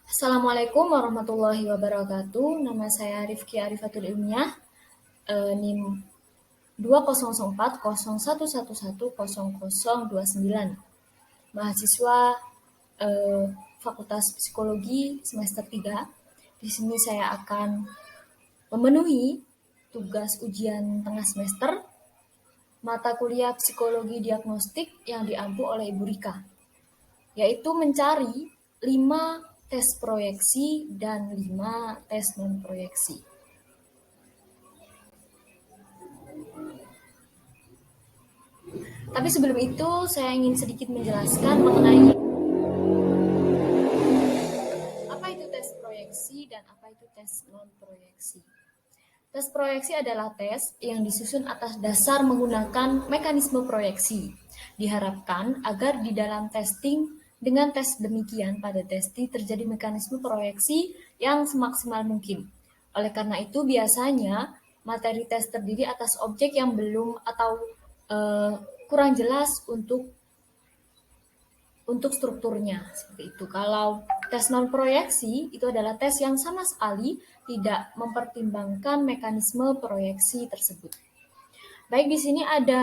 Assalamualaikum warahmatullahi wabarakatuh. Nama saya Rifki Arifatul Ilmiah, NIM 2004011110029. Mahasiswa Fakultas Psikologi semester 3. Di sini saya akan memenuhi tugas ujian tengah semester mata kuliah Psikologi Diagnostik yang diampu oleh Ibu Rika, yaitu mencari 5 tes proyeksi dan 5 tes non-proyeksi. Tapi sebelum itu, saya ingin sedikit menjelaskan mengenai apa itu tes proyeksi dan apa itu tes non-proyeksi. Tes proyeksi adalah tes yang disusun atas dasar menggunakan mekanisme proyeksi. Diharapkan agar di dalam testing dengan tes demikian pada testi terjadi mekanisme proyeksi yang semaksimal mungkin. Oleh karena itu biasanya materi tes terdiri atas objek yang belum atau kurang jelas untuk strukturnya seperti itu. Kalau tes non proyeksi itu adalah tes yang sama sekali tidak mempertimbangkan mekanisme proyeksi tersebut. Baik, di sini ada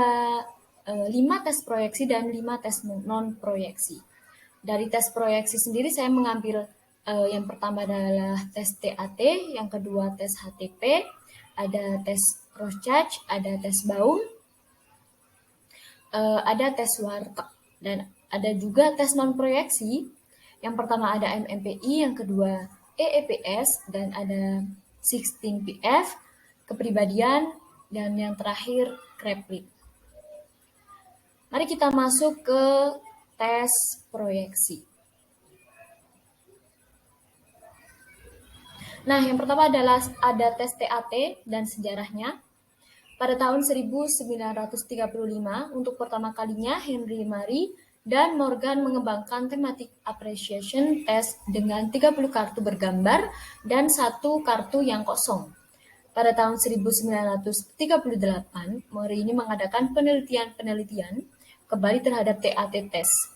5 tes proyeksi dan 5 tes non proyeksi. Dari tes proyeksi sendiri saya mengambil yang pertama adalah tes TAT, yang kedua tes HTP, ada tes Rorschach, ada tes Baum, ada tes Warta, dan ada juga tes non-proyeksi. Yang pertama ada MMPI, yang kedua EEPS, dan ada 16PF, kepribadian, dan yang terakhir Kraepelin. Mari kita masuk ke tes proyeksi. Nah, yang pertama adalah ada tes TAT dan sejarahnya. Pada tahun 1935, untuk pertama kalinya Henry Murray dan Morgan mengembangkan thematic appreciation test dengan 30 kartu bergambar dan 1 kartu yang kosong. Pada tahun 1938, Murray ini mengadakan penelitian kembali terhadap TAT test.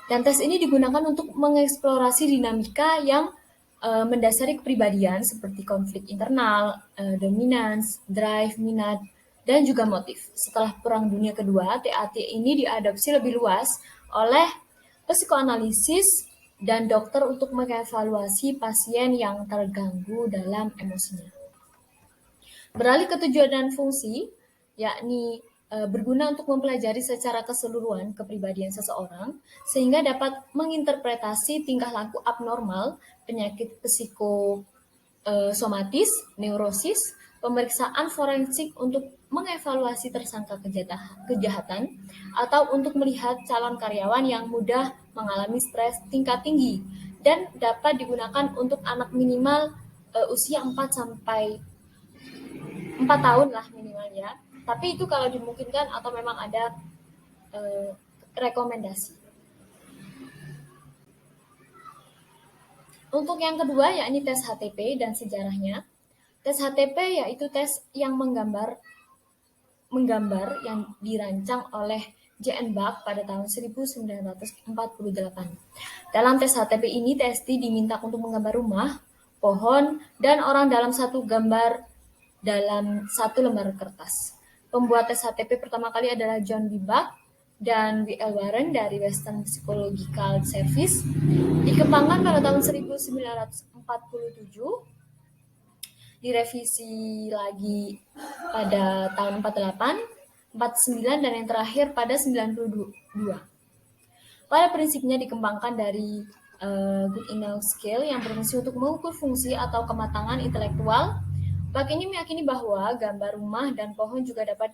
Dan tes ini digunakan untuk mengeksplorasi dinamika yang mendasari kepribadian seperti konflik internal, dominans, drive, minat, dan juga motif. Setelah Perang Dunia Kedua, TAT ini diadopsi lebih luas oleh psikoanalisis dan dokter untuk mengevaluasi pasien yang terganggu dalam emosinya. Beralih ke tujuan dan fungsi, yakni berguna untuk mempelajari secara keseluruhan kepribadian seseorang sehingga dapat menginterpretasi tingkah laku abnormal, penyakit psikosomatis, neurosis, pemeriksaan forensik untuk mengevaluasi tersangka kejahatan, atau untuk melihat calon karyawan yang mudah mengalami stres tingkat tinggi dan dapat digunakan untuk anak minimal usia 4 tahun lah minimalnya. Tapi itu kalau dimungkinkan atau memang ada rekomendasi. Untuk yang kedua yakni tes HTP dan sejarahnya. Tes HTP yaitu tes yang menggambar yang dirancang oleh J.N. Bach pada tahun 1948. Dalam tes HTP ini, testi diminta untuk menggambar rumah, pohon, dan orang dalam satu gambar dalam satu lembar kertas. Pembuat tes HTP pertama kali adalah John B. Bach dan W.L. Warren dari Western Psychological Service. Dikembangkan pada tahun 1947, direvisi lagi pada tahun 48, 49, dan yang terakhir pada 92. Pada prinsipnya dikembangkan dari Goodenough Scale yang berfungsi untuk mengukur fungsi atau kematangan intelektual. Bach ini meyakini bahwa gambar rumah dan pohon juga dapat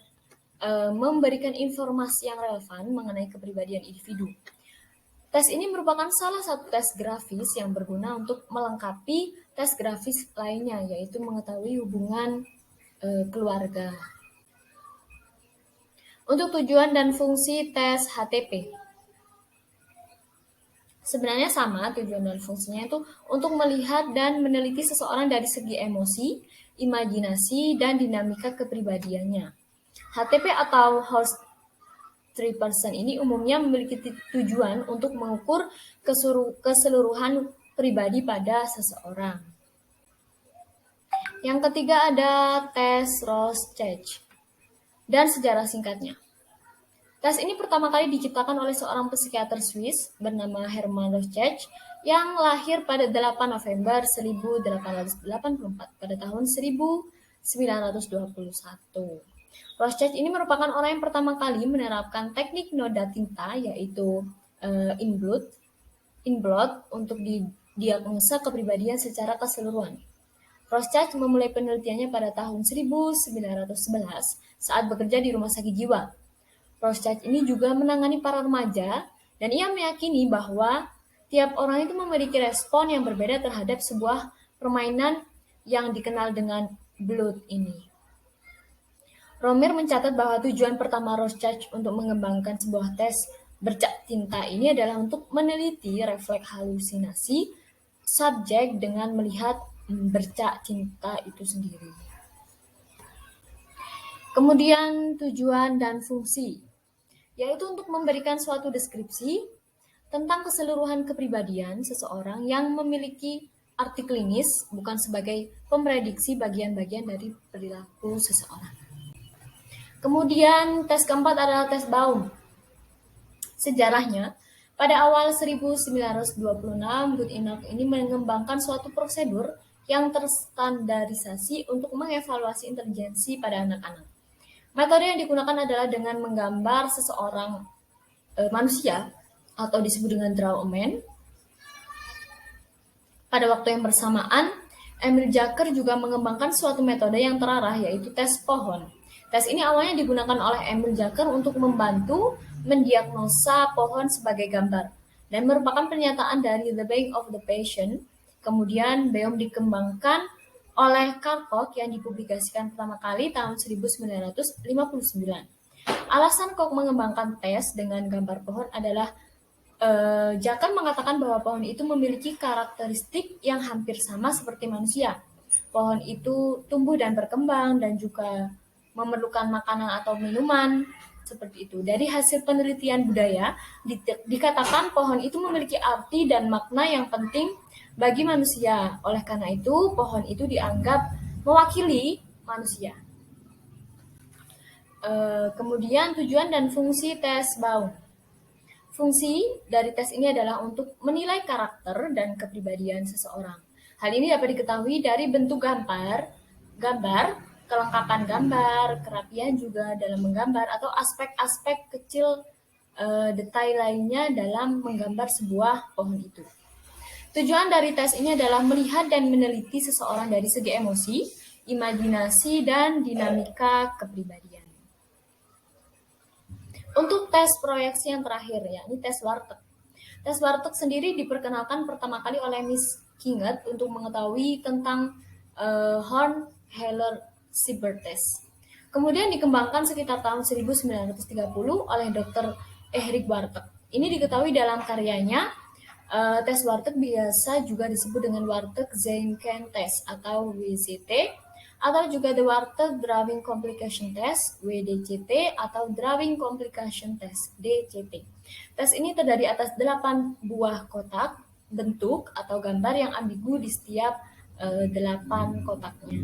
memberikan informasi yang relevan mengenai kepribadian individu. Tes ini merupakan salah satu tes grafis yang berguna untuk melengkapi tes grafis lainnya, yaitu mengetahui hubungan keluarga. Untuk tujuan dan fungsi tes HTP, sebenarnya sama tujuan dan fungsinya itu untuk melihat dan meneliti seseorang dari segi emosi, imajinasi, dan dinamika kepribadiannya. HTP atau Horst Three Person ini umumnya memiliki tujuan untuk mengukur keseluruhan pribadi pada seseorang. Yang ketiga ada tes Rorschach dan sejarah singkatnya. Tes ini pertama kali diciptakan oleh seorang psikiater Swiss bernama Hermann Rorschach yang lahir pada 8 November 1884 pada tahun 1921. Rorschach ini merupakan orang yang pertama kali menerapkan teknik noda tinta yaitu in blood untuk didiagnosa kepribadian secara keseluruhan. Rorschach memulai penelitiannya pada tahun 1911 saat bekerja di rumah sakit jiwa. Rorschach ini juga menangani para remaja dan ia meyakini bahwa tiap orang itu memiliki respon yang berbeda terhadap sebuah permainan yang dikenal dengan blood ini. Romer mencatat bahwa tujuan pertama Rorschach untuk mengembangkan sebuah tes bercak tinta ini adalah untuk meneliti refleks halusinasi subjek dengan melihat bercak tinta itu sendiri. Kemudian tujuan dan fungsi, yaitu untuk memberikan suatu deskripsi tentang keseluruhan kepribadian seseorang yang memiliki arti klinis, bukan sebagai memprediksi bagian-bagian dari perilaku seseorang. Kemudian tes keempat adalah tes Baum. Sejarahnya, pada awal 1926, Goodenough ini mengembangkan suatu prosedur yang terstandarisasi untuk mengevaluasi intelijensi pada anak-anak. Metode yang digunakan adalah dengan menggambar seseorang manusia atau disebut dengan draw a man. Pada waktu yang bersamaan, Emil Jacker juga mengembangkan suatu metode yang terarah yaitu tes pohon. Tes ini awalnya digunakan oleh Emil Jacker untuk membantu mendiagnosa pohon sebagai gambar dan merupakan pernyataan dari The Bank of the Patient. Kemudian Baum dikembangkan oleh Carl Koch yang dipublikasikan pertama kali tahun 1959. Alasan Koch mengembangkan tes dengan gambar pohon adalah Jacker mengatakan bahwa pohon itu memiliki karakteristik yang hampir sama seperti manusia. Pohon itu tumbuh dan berkembang dan juga memerlukan makanan atau minuman seperti itu. Dari hasil penelitian budaya dikatakan pohon itu memiliki arti dan makna yang penting bagi manusia. Oleh karena itu, pohon itu dianggap mewakili manusia. Kemudian tujuan dan fungsi tes Baum. Fungsi dari tes ini adalah untuk menilai karakter dan kepribadian seseorang. Hal ini dapat diketahui dari bentuk gambar, kelengkapan gambar, kerapian juga dalam menggambar, atau aspek-aspek kecil detail lainnya dalam menggambar sebuah pohon itu. Tujuan dari tes ini adalah melihat dan meneliti seseorang dari segi emosi, imajinasi, dan dinamika kepribadian. Untuk tes proyeksi yang terakhir, yakni tes Warteg. Tes Warteg sendiri diperkenalkan pertama kali oleh Miss Kinget untuk mengetahui tentang Horn-Heller-Sieber test. Kemudian dikembangkan sekitar tahun 1930 oleh Dr. Erich Warteg. Ini diketahui dalam karyanya. Tes Warteg biasa juga disebut dengan Warteg-Zancke test atau WZT, atau juga The Warteg Drawing Complication Test (WDCT) atau Drawing Complication Test (DCT). Tes ini terdiri atas 8 buah kotak bentuk atau gambar yang ambigu di setiap 8 kotaknya.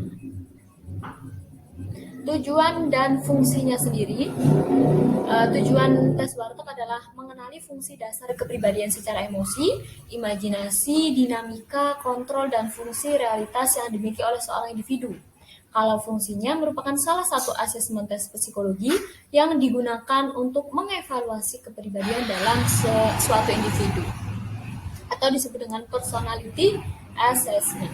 Tujuan dan fungsinya sendiri. Tujuan tes Warteg adalah mengenali fungsi dasar kepribadian secara emosi, imajinasi, dinamika, kontrol, dan fungsi realitas yang dimiliki oleh seorang individu. Kalau fungsinya merupakan salah satu asesmen tes psikologi yang digunakan untuk mengevaluasi kepribadian dalam suatu individu, atau disebut dengan personality assessment.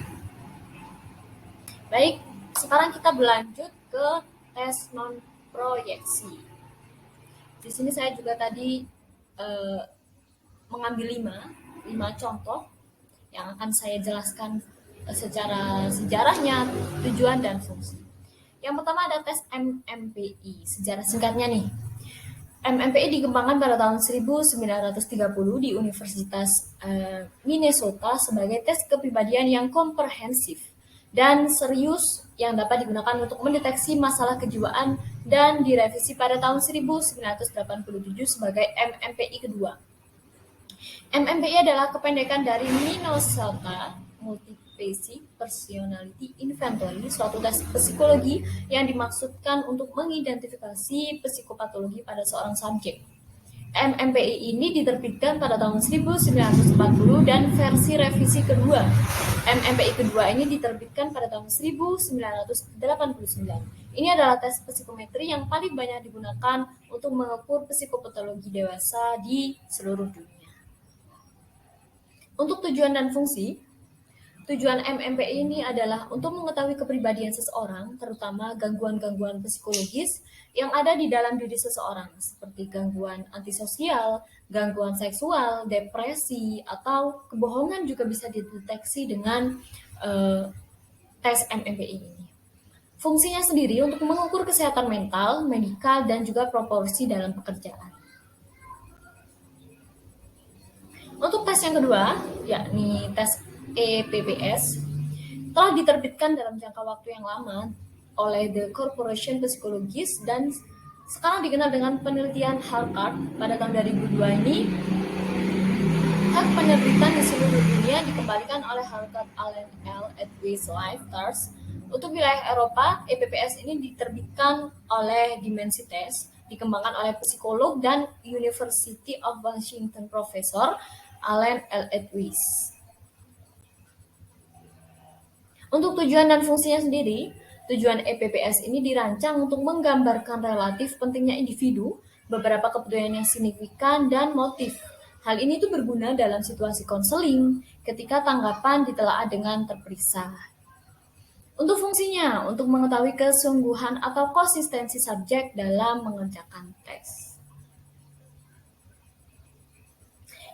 Baik, sekarang kita berlanjut ke tes non-proyeksi. Di sini saya juga tadi mengambil 5 contoh yang akan saya jelaskan secara sejarahnya, tujuan, dan fungsi. Yang pertama ada tes MMPI, sejarah singkatnya nih. MMPI dikembangkan pada tahun 1930 di Universitas Minnesota sebagai tes kepribadian yang komprehensif dan serius yang dapat digunakan untuk mendeteksi masalah kejiwaan dan direvisi pada tahun 1987 sebagai MMPI kedua. MMPI adalah kependekan dari Minnesota Multiplicity Personality Inventory, suatu tes psikologi yang dimaksudkan untuk mengidentifikasi psikopatologi pada seorang subjek. MMPI ini diterbitkan pada tahun 1940 dan versi revisi kedua. MMPI kedua ini diterbitkan pada tahun 1989. Ini adalah tes psikometri yang paling banyak digunakan untuk mengukur psikopatologi dewasa di seluruh dunia. Untuk tujuan dan fungsi, tujuan MMPI ini adalah untuk mengetahui kepribadian seseorang, terutama gangguan-gangguan psikologis yang ada di dalam diri seseorang, seperti gangguan antisosial, gangguan seksual, depresi, atau kebohongan juga bisa dideteksi dengan tes MMPI ini. Fungsinya sendiri untuk mengukur kesehatan mental, medikal, dan juga proporsi dalam pekerjaan. Untuk tes yang kedua, yakni tes EPPS, telah diterbitkan dalam jangka waktu yang lama oleh The Corporation Psychologist dan sekarang dikenal dengan penelitian Harvard. Pada tahun 2002 ini, hak penerbitan di seluruh dunia dikembalikan oleh Harvard Allen L. Edwis Lifestars. Untuk wilayah Eropa, EPPS ini diterbitkan oleh Dimensity Test, dikembangkan oleh psikolog dan University of Washington Profesor Allen L. Edwis. Untuk tujuan dan fungsinya sendiri, tujuan EPPS ini dirancang untuk menggambarkan relatif pentingnya individu, beberapa kebutuhan yang signifikan, dan motif. Hal ini tuh berguna dalam situasi konseling ketika tanggapan ditelaah dengan terperiksa. Untuk fungsinya, untuk mengetahui kesungguhan atau konsistensi subjek dalam mengerjakan tes.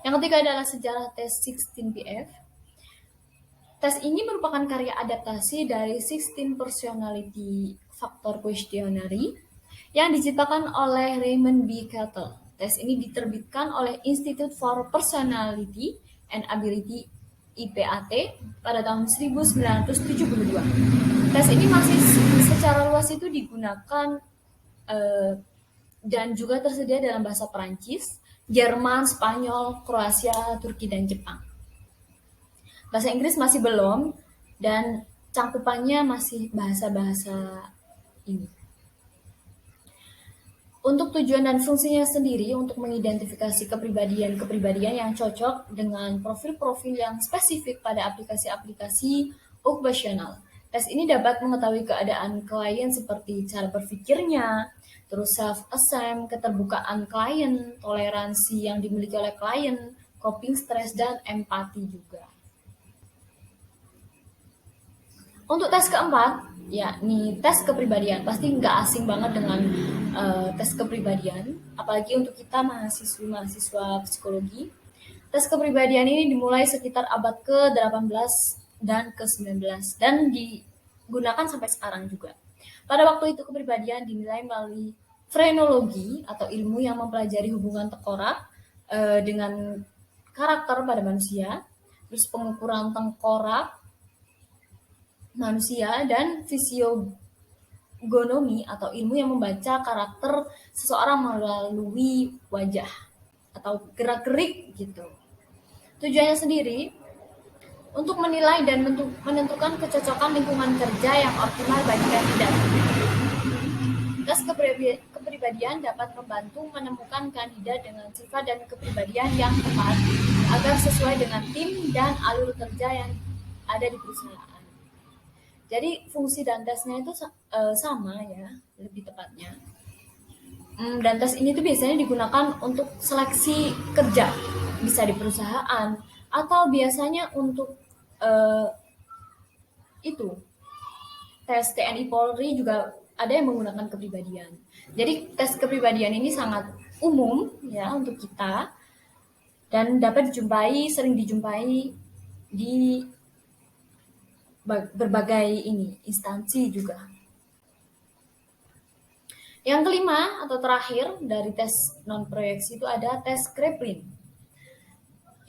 Yang ketiga adalah sejarah tes 16PF. Tes ini merupakan karya adaptasi dari 16 Personality Factor Questionnaire yang diciptakan oleh Raymond B. Cattell. Tes ini diterbitkan oleh Institute for Personality and Ability IPAT pada tahun 1972. Tes ini masih secara luas itu digunakan dan juga tersedia dalam bahasa Perancis, Jerman, Spanyol, Kroasia, Turki, dan Jepang. Bahasa Inggris masih belum, dan cangkupannya masih bahasa-bahasa ini. Untuk tujuan dan fungsinya sendiri untuk mengidentifikasi kepribadian-kepribadian yang cocok dengan profil-profil yang spesifik pada aplikasi-aplikasi okupasional. Tes ini dapat mengetahui keadaan klien seperti cara berpikirnya, terus self-assessment, keterbukaan klien, toleransi yang dimiliki oleh klien, coping stres, dan empati juga. Untuk tes keempat, yakni tes kepribadian, pasti nggak asing banget dengan tes kepribadian, apalagi untuk kita mahasiswa psikologi. Tes kepribadian ini dimulai sekitar abad ke-18 dan ke-19 dan digunakan sampai sekarang juga. Pada waktu itu kepribadian dinilai melalui frenologi atau ilmu yang mempelajari hubungan tengkorak dengan karakter pada manusia, terus pengukuran tengkorak manusia, dan fisiogonomi atau ilmu yang membaca karakter seseorang melalui wajah atau gerak-gerik gitu. Tujuannya sendiri untuk menilai dan menentukan kecocokan lingkungan kerja yang optimal bagi kandidat. Tes kepribadian dapat membantu menemukan kandidat dengan sifat dan kepribadian yang tepat agar sesuai dengan tim dan alur kerja yang ada di perusahaan. Jadi fungsi dan tesnya itu sama ya, lebih tepatnya. Dan tes ini tuh biasanya digunakan untuk seleksi kerja, bisa di perusahaan, atau biasanya untuk tes TNI Polri juga ada yang menggunakan kepribadian. Jadi tes kepribadian ini sangat umum ya untuk kita dan dapat sering dijumpai di berbagai instansi juga. Yang kelima atau terakhir dari tes non-proyeksi itu ada tes Kraepelin.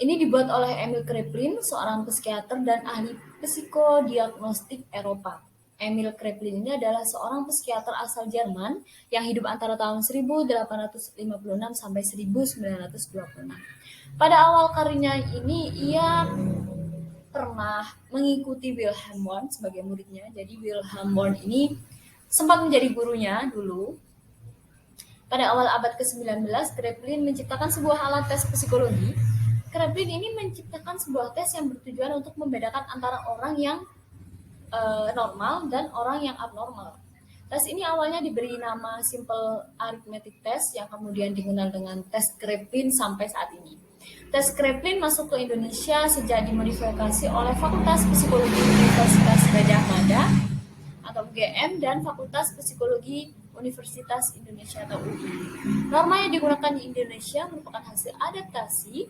Ini dibuat oleh Emil Kraepelin, seorang psikiater dan ahli psikodiagnostik Eropa. Emil Kraepelin ini adalah seorang psikiater asal Jerman yang hidup antara tahun 1856 sampai 1926. Pada awal karirnya ini, ia pernah mengikuti Wilhelm Wundt sebagai muridnya. Jadi Wilhelm Wundt ini sempat menjadi gurunya dulu. Pada awal abad ke-19, Kraepelin menciptakan sebuah alat tes psikologi. Kraepelin ini menciptakan sebuah tes yang bertujuan untuk membedakan antara orang yang normal dan orang yang abnormal. Tes ini awalnya diberi nama Simple Arithmetic Test yang kemudian dikenal dengan tes Kraepelin sampai saat ini. Tes Kraepelin masuk ke Indonesia sejak dimodifikasi oleh Fakultas Psikologi Universitas Gadjah Mada atau UGM dan Fakultas Psikologi Universitas Indonesia atau UI. Norma yang digunakan di Indonesia merupakan hasil adaptasi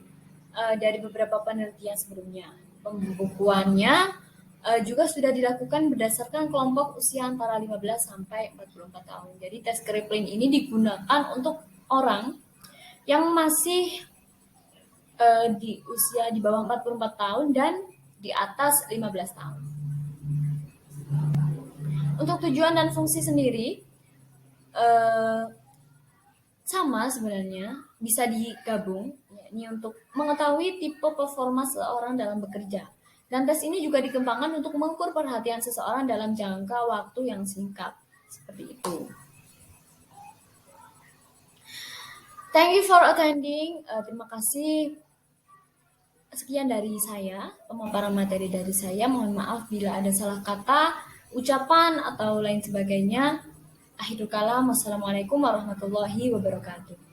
dari beberapa penelitian sebelumnya. Pembukuannya juga sudah dilakukan berdasarkan kelompok usia antara 15 sampai 44 tahun. Jadi tes Kraepelin ini digunakan untuk orang yang masih di usia di bawah 44 tahun dan di atas 15 tahun. Untuk tujuan dan fungsi sendiri sama sebenarnya, bisa digabung, yakni untuk mengetahui tipe performa seseorang dalam bekerja. Dan tes ini juga dikembangkan untuk mengukur perhatian seseorang dalam jangka waktu yang singkat. Seperti itu. Thank you for attending. Terima kasih. Sekian dari saya, pemaparan materi dari saya. Mohon maaf bila ada salah kata, ucapan, atau lain sebagainya. Akhirul kalam, wassalamualaikum warahmatullahi wabarakatuh.